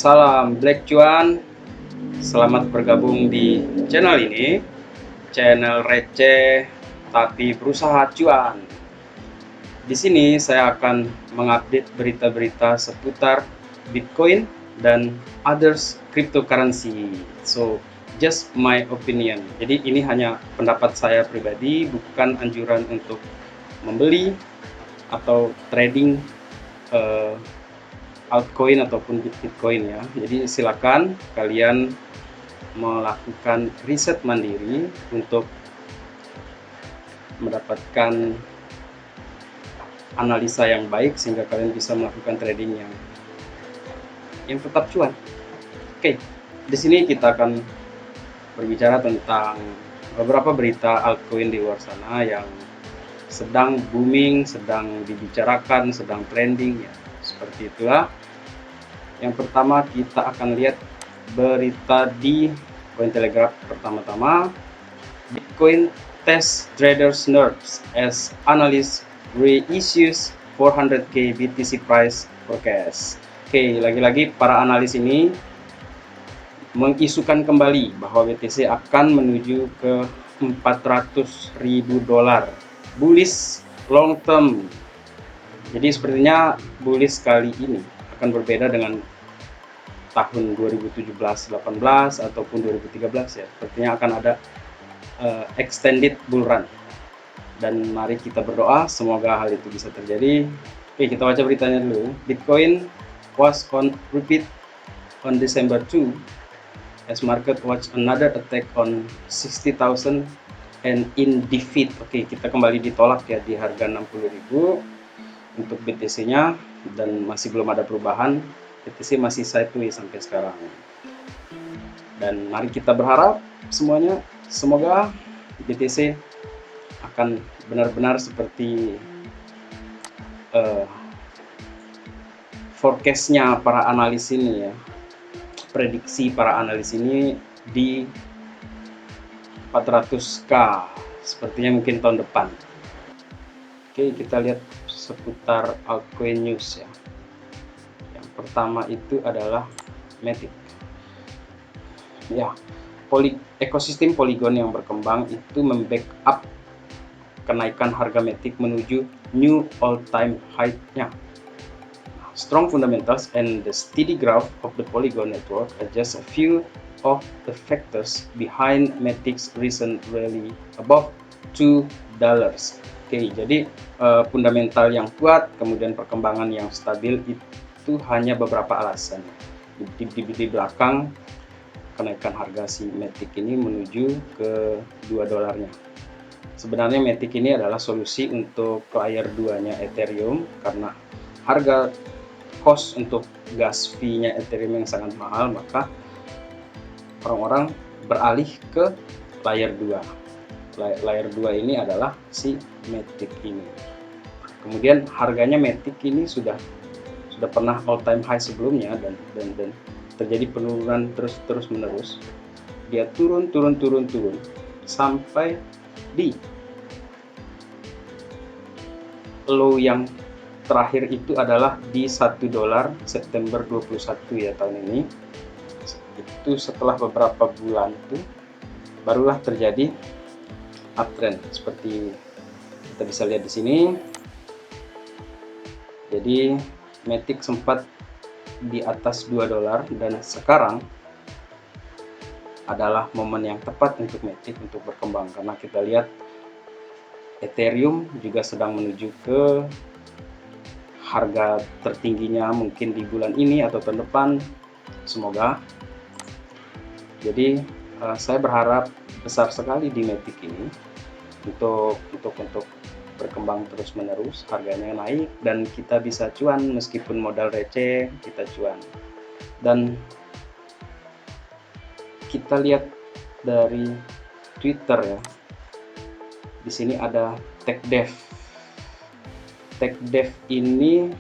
Salam Black Cuan, selamat bergabung di channel ini, channel receh tapi berusaha cuan. Di sini saya akan mengupdate berita-berita seputar Bitcoin dan others cryptocurrency. So, just my opinion. Jadi ini hanya pendapat saya pribadi, bukan anjuran untuk membeli atau trading uh, altcoin ataupun Bitcoin ya. Jadi silakan kalian melakukan riset mandiri untuk mendapatkan analisa yang baik sehingga kalian bisa melakukan trading yang tetap cuan. Oke, di sini kita akan berbicara tentang beberapa berita altcoin di luar sana yang sedang booming, sedang dibicarakan, sedang trending ya. Seperti itulah. Yang pertama kita akan lihat berita di Cointelegraph. Pertama-tama, Bitcoin test traders nerves as analyst reissues 400k BTC price forecast. Oke, lagi-lagi para analis ini mengisukan kembali bahwa BTC akan menuju ke $400.000 bullish long term. Jadi sepertinya bullish kali ini akan berbeda dengan tahun 2017-18 ataupun 2013 ya. Sepertinya akan ada extended bull run. Dan mari kita berdoa semoga hal itu bisa terjadi. Oke, kita baca beritanya dulu. Bitcoin was on repeat on December 2 as market watch another attack on 60,000 and in defeat. Oke, kita kembali ditolak ya di harga 60.000 untuk BTC-nya dan masih belum ada perubahan. BTC masih sideways sampai sekarang. Dan mari kita berharap semuanya, semoga BTC akan benar-benar seperti forecast-nya para analis ini ya, prediksi para analis ini di 400k sepertinya mungkin tahun depan. Oke, kita lihat seputar altcoin news ya. Yang pertama itu adalah Matic. Ya, ekosistem Polygon yang berkembang itu membackup kenaikan harga Matic menuju new all-time high-nya. Strong fundamentals and the steady growth of the Polygon network are just a few of the factors behind Matic's recent rally above $2. Oke, jadi fundamental yang kuat, kemudian perkembangan yang stabil itu hanya beberapa alasan. Di belakang kenaikan harga si Matic ini menuju ke $2-nya. Sebenarnya Matic ini adalah solusi untuk layer 2-nya Ethereum karena harga cost untuk gas fee-nya Ethereum yang sangat mahal, maka orang-orang beralih ke layer 2. Layer 2 ini adalah si Matic ini. Kemudian harganya Matic ini sudah pernah all time high sebelumnya dan terjadi penurunan terus menerus. Dia turun sampai di low yang terakhir itu adalah di $1 September 21 ya tahun ini. Itu setelah beberapa bulan tuh barulah terjadi uptrend seperti kita bisa lihat di sini. Jadi Matic sempat di atas $2 dan sekarang adalah momen yang tepat untuk Matic untuk berkembang karena kita lihat Ethereum juga sedang menuju ke harga tertingginya mungkin di bulan ini atau tahun depan, semoga. Jadi saya berharap besar sekali di Matic ini untuk berkembang terus menerus, harganya naik dan kita bisa cuan meskipun modal receh, kita cuan. Dan kita lihat dari Twitter ya, di sini ada TechDev. TechDev ini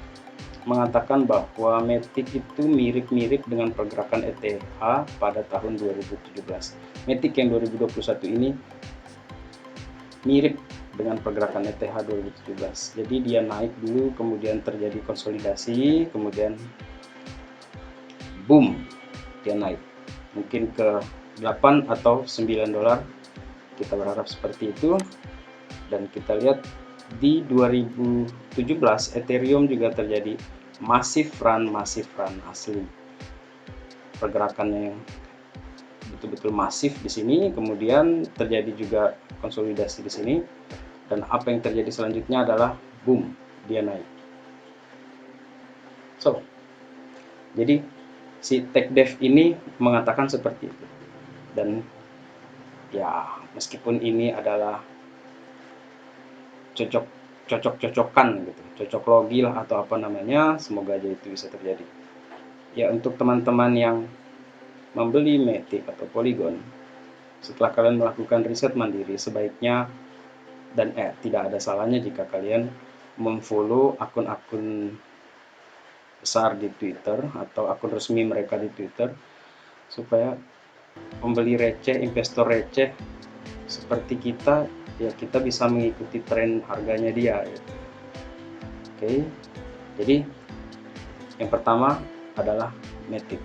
mengatakan bahwa Matic itu mirip-mirip dengan pergerakan ETH pada tahun 2017. Matic yang 2021 ini mirip dengan pergerakan ETH 2017. Jadi dia naik dulu, kemudian terjadi konsolidasi, kemudian boom, dia naik mungkin ke 8 atau 9 dolar, kita berharap seperti itu. Dan kita lihat di 2017 Ethereum juga terjadi massive run asli, pergerakannya yang betul-betul masif di sini. Kemudian terjadi juga konsolidasi di sini, dan apa yang terjadi selanjutnya adalah boom, dia naik. So, jadi si TechDev ini mengatakan seperti itu. Dan ya, meskipun ini adalah cocok-cocokan gitu, cocok logi lah atau apa namanya, semoga aja itu bisa terjadi. Ya, untuk teman-teman yang membeli Matic atau Polygon, setelah kalian melakukan riset mandiri, sebaiknya dan tidak ada salahnya jika kalian memfollow akun-akun besar di Twitter atau akun resmi mereka di Twitter, supaya pembeli receh, investor receh seperti kita, ya kita bisa mengikuti tren harganya dia ya. Oke, jadi yang pertama adalah Matic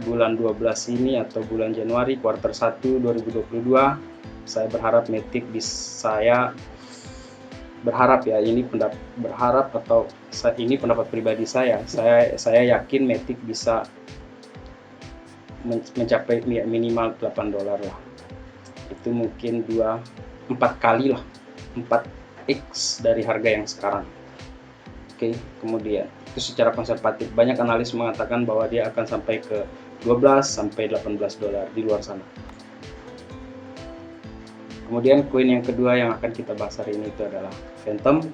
bulan 12 ini atau bulan Januari kuartal 1 2022, saya berharap Matic saya berharap ya, ini berharap atau ini pendapat pribadi saya yakin Matic bisa mencapai minimal 8 dolar lah. Itu mungkin 4 kali lah, 4x dari harga yang sekarang. Oke, kemudian itu secara konservatif. Banyak analis mengatakan bahwa dia akan sampai ke 12 sampai 18 dolar di luar sana. Kemudian koin yang kedua yang akan kita bahas hari ini itu adalah Phantom.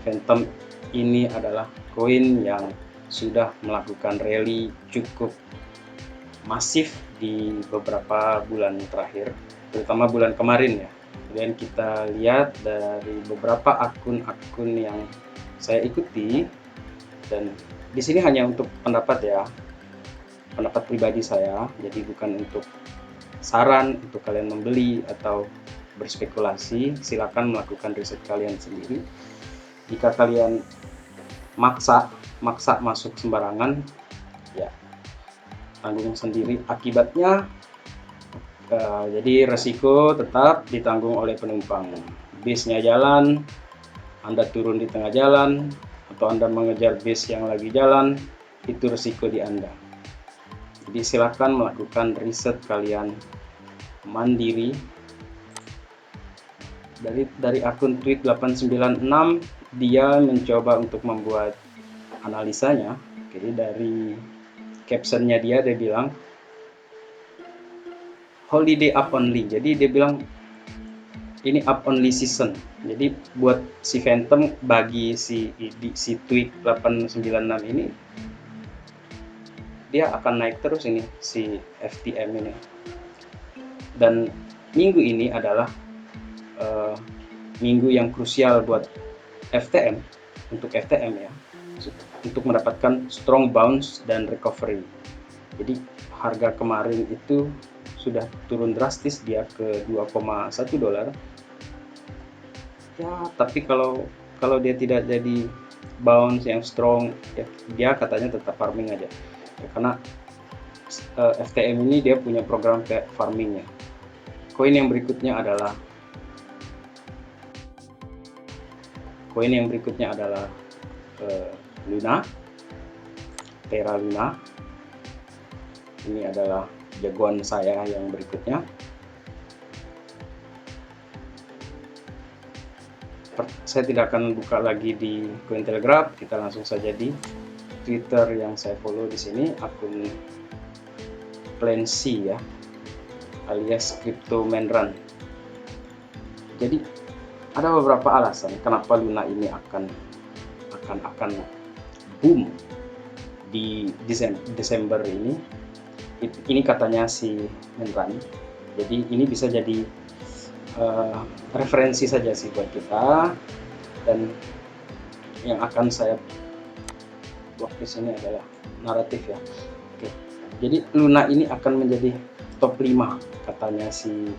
Phantom ini adalah koin yang sudah melakukan rally cukup masif di beberapa bulan terakhir, terutama bulan kemarin ya. Kemudian kita lihat dari beberapa akun-akun yang saya ikuti, dan di sini hanya untuk pendapat ya, pendapat pribadi saya, jadi bukan untuk saran untuk kalian membeli atau berspekulasi. Silakan melakukan riset kalian sendiri. Jika kalian maksa masuk sembarangan, ya tanggung sendiri akibatnya. Jadi resiko tetap ditanggung oleh penumpang. Bisnya jalan, Anda turun di tengah jalan, atau Anda mengejar bis yang lagi jalan, itu resiko di Anda. Jadi silakan melakukan riset kalian mandiri. Dari akun tweet 896, dia mencoba untuk membuat analisanya. Oke, dari captionnya dia bilang holiday up only. Jadi dia bilang ini up only season. Jadi buat si Phantom, bagi si tweet 896 ini, dia akan naik terus ini si FTM ini. Dan minggu ini adalah minggu yang krusial buat FTM, untuk FTM ya, untuk mendapatkan strong bounce dan recovery. Jadi harga kemarin itu sudah turun drastis, dia ke 2,1 dolar ya, tapi kalau dia tidak jadi bounce yang strong ya, dia katanya tetap farming aja ya, karena FTM ini dia punya program kayak farmingnya. Koin yang berikutnya adalah Luna, Terra Luna. Ini adalah jagoan saya yang berikutnya. Saya tidak akan buka lagi di Cointelegraph, kita langsung saja di Twitter yang saya follow di sini, akun Plancy ya, alias Crypto Man Run. Jadi ada beberapa alasan kenapa Luna ini akan boom di Desember ini. Ini katanya si Menran. Jadi ini bisa jadi referensi saja sih buat kita, dan yang akan saya buat di sini adalah naratif ya. Oke. Jadi Luna ini akan menjadi top 5 katanya si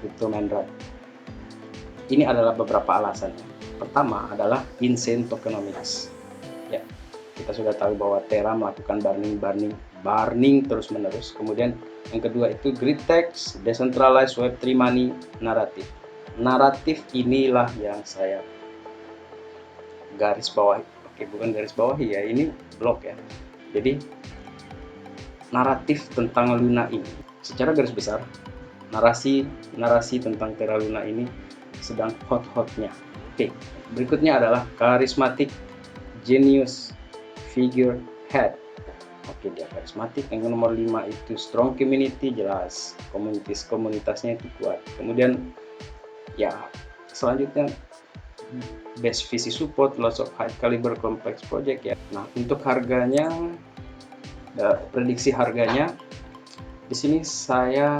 Crypto Menran. Ini adalah beberapa alasannya. Pertama adalah insane tokenomics. Ya. kita sudah tahu bahwa Terra melakukan burning terus menerus. Kemudian yang kedua itu GridTex, Decentralized Web3 Money Narrative. Naratif inilah yang saya garis bawah, oke bukan garis bawah ya, ini blok ya. Jadi naratif tentang Luna ini secara garis besar, narasi tentang Terra Luna ini sedang hot-hotnya. Oke, berikutnya adalah charismatic genius figurehead. Oke, dia karismatik. Yang nomor 5 itu strong community, jelas komunitasnya itu kuat. Kemudian ya selanjutnya best visi support, lots of high caliber complex project ya. Nah, untuk harganya, prediksi harganya di sini saya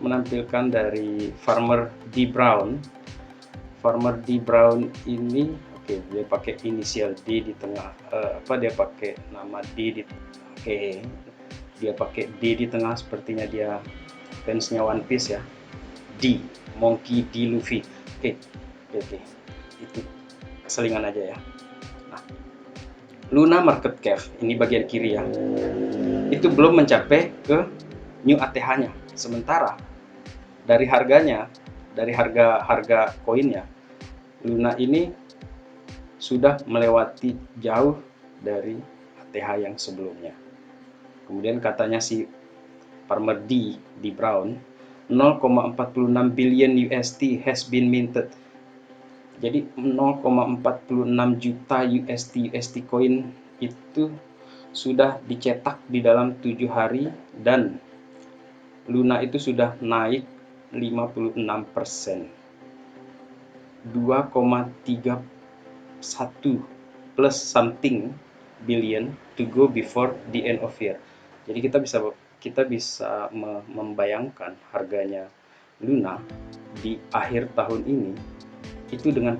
menampilkan dari Farmer D Brown. Farmer D Brown ini oke, dia pakai inisial D di tengah, dia pakai nama D di, dia pakai D di tengah, sepertinya dia fansnya One Piece ya. D, Monkey D Luffy. Oke, itu selingan aja ya. Nah, Luna market cap ini bagian kiri ya, itu belum mencapai ke new ATH-nya. Sementara dari harganya, dari harga koinnya, Luna ini sudah melewati jauh dari ATH yang sebelumnya. Kemudian katanya si Farmer D Brown, 0,46 billion USD has been minted. Jadi 0,46 juta USD koin itu sudah dicetak di dalam 7 hari, dan Luna itu sudah naik 56%, 2,31 plus something billion to go before the end of year. Jadi kita bisa membayangkan harganya Luna di akhir tahun ini itu dengan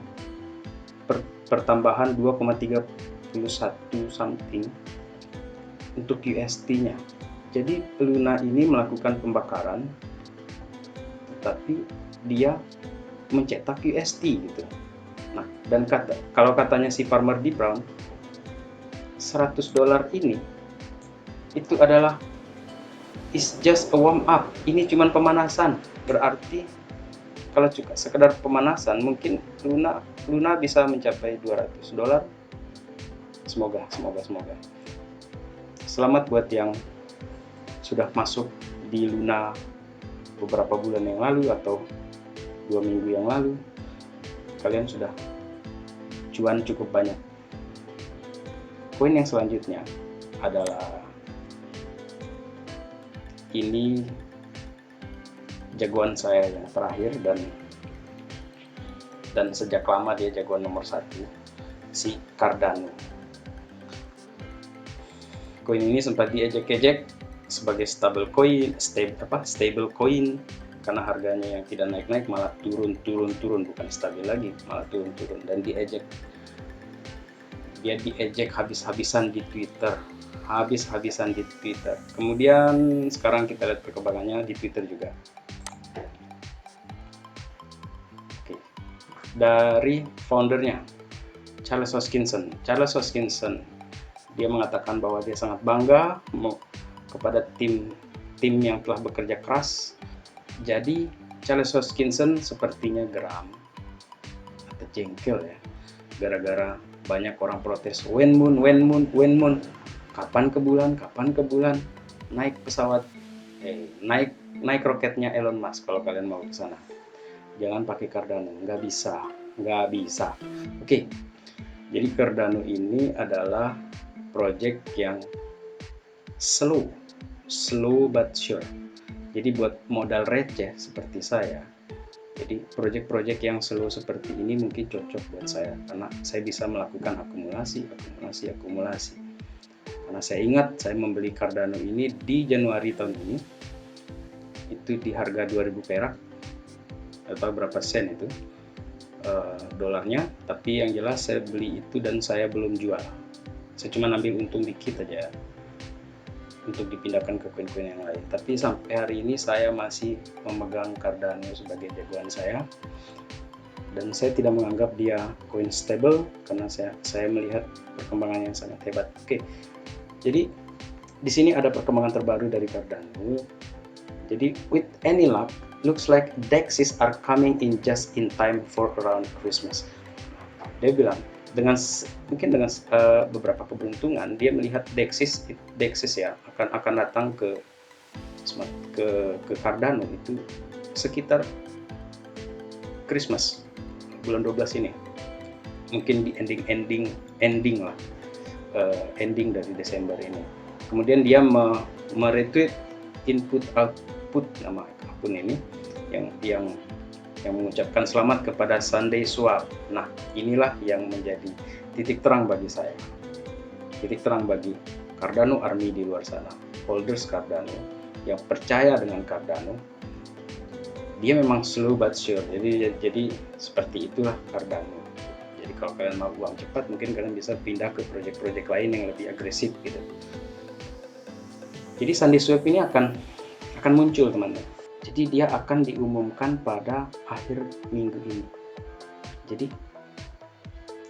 pertambahan 2,31 something untuk USD-nya. Jadi Luna ini melakukan pembakaran, tetapi dia mencetak USD gitu. Nah, dan kalau katanya si Farmer D Brown, $100 ini itu adalah is just a warm up. Ini cuma pemanasan. Berarti kalau juga sekedar pemanasan, mungkin Luna bisa mencapai $200. Semoga. Selamat buat yang sudah masuk di Luna beberapa bulan yang lalu atau 2 minggu yang lalu. Kalian sudah cuan cukup banyak. Koin yang selanjutnya adalah ini jagoan saya yang terakhir, dan sejak lama dia jagoan nomor 1, si Cardano. Koin ini sempat diejek-ejek sebagai stable coin karena harganya yang tidak naik-naik, malah turun, bukan stabil lagi, malah turun, dan diejek habis-habisan di Twitter. Kemudian sekarang kita lihat perkembangannya di Twitter juga. Dari foundernya, Charles Hoskinson, dia mengatakan bahwa dia sangat bangga kepada tim yang telah bekerja keras. Jadi Charles Hoskinson sepertinya geram atau jengkel ya, gara-gara banyak orang protes when moon, kapan ke bulan, naik pesawat, naik roketnya Elon Musk kalau kalian mau ke sana. Jangan pakai Cardano, nggak bisa. Oke, jadi Cardano ini adalah project yang slow but sure. Jadi buat modal receh seperti saya, jadi project-project yang slow seperti ini mungkin cocok buat saya, karena saya bisa melakukan akumulasi. Karena saya ingat saya membeli Cardano ini di Januari tahun ini, itu di harga 2000 perak, atau berapa sen itu dolarnya, tapi yang jelas saya beli itu dan saya belum jual. Saya cuma ambil untung dikit aja untuk dipindahkan ke koin-koin yang lain. Tapi sampai hari ini saya masih memegang Cardano sebagai jagoan saya, dan saya tidak menganggap dia koin stable karena saya melihat perkembangan yang sangat hebat. Oke, jadi di sini ada perkembangan terbaru dari Cardano. Jadi with any luck, looks like DEXs are coming in just in time for around Christmas. Dia bilang mungkin dengan beberapa keberuntungan dia melihat DEXs ya akan datang ke Cardano itu sekitar Christmas bulan 12 ini, mungkin di ending lah, ending dari Desember ini. Kemudian dia meretweet input output nama akun ini yang mengucapkan selamat kepada Sunday Swap. Nah, inilah yang menjadi titik terang bagi saya, titik terang bagi Cardano Army di luar sana, holders Cardano yang percaya dengan Cardano. Dia memang slow but sure, jadi seperti itulah Cardano. Jadi kalau kalian mau uang cepat, mungkin kalian bisa pindah ke proyek-proyek lain yang lebih agresif gitu. Jadi Sunday Swap ini akan muncul teman-teman. Jadi dia akan diumumkan pada akhir minggu ini. Jadi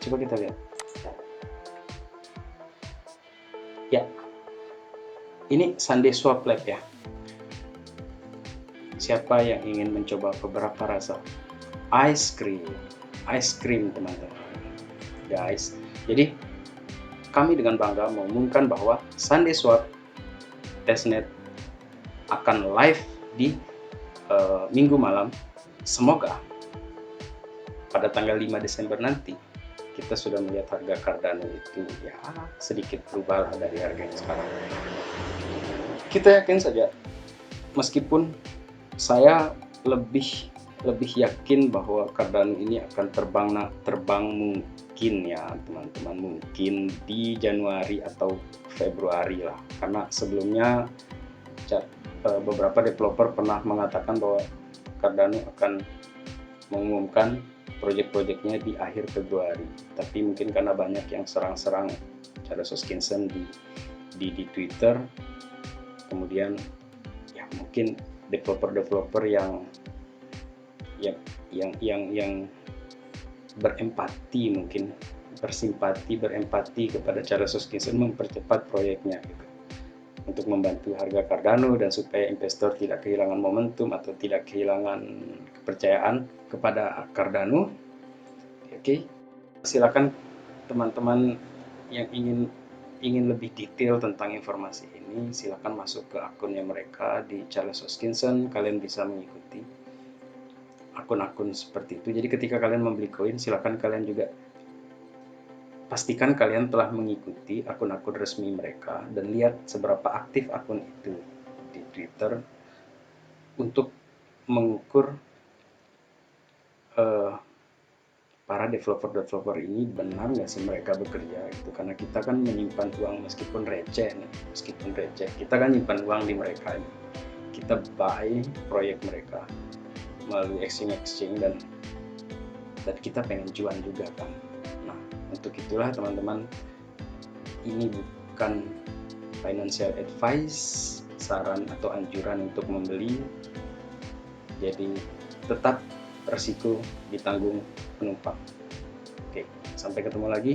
coba kita lihat. Ya, ini Sunday Swap Lab ya. Siapa yang ingin mencoba beberapa rasa ice cream teman-teman, guys. Jadi kami dengan bangga mengumumkan bahwa Sunday Swap testnet akan live di minggu malam. Semoga pada tanggal 5 Desember nanti kita sudah melihat harga Cardano itu ya sedikit berubah lah dari harga yang sekarang. Kita yakin saja, meskipun saya lebih yakin bahwa Cardano ini akan terbang mungkin ya teman-teman, mungkin di Januari atau Februari lah, karena sebelumnya beberapa developer pernah mengatakan bahwa Cardano akan mengumumkan proyek-proyeknya di akhir Februari, tapi mungkin karena banyak yang serang-serang Charles Hoskinson di Twitter, kemudian ya mungkin developer yang berempati, mungkin berempati kepada Charles Hoskinson mempercepat proyeknya gitu, untuk membantu harga Cardano dan supaya investor tidak kehilangan momentum atau tidak kehilangan kepercayaan kepada Cardano. Oke, silakan teman-teman yang ingin lebih detail tentang informasi ini, silakan masuk ke akunnya mereka di Charles Hoskinson. Kalian bisa mengikuti akun-akun seperti itu. Jadi ketika kalian membeli koin, silakan kalian juga pastikan kalian telah mengikuti akun-akun resmi mereka dan lihat seberapa aktif akun itu di Twitter untuk mengukur para developer ini benar nggak sih mereka bekerja gitu. Karena kita kan menyimpan uang meskipun receh kita kan nyimpan uang di mereka, kita buy proyek mereka melalui exchange dan kita pengen cuan juga kan. Nah, untuk itulah teman-teman, ini bukan financial advice, saran atau anjuran untuk membeli. Jadi tetap resiko ditanggung penumpang. Oke, sampai ketemu lagi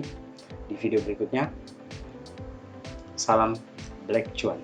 di video berikutnya. Salam Black Cuan.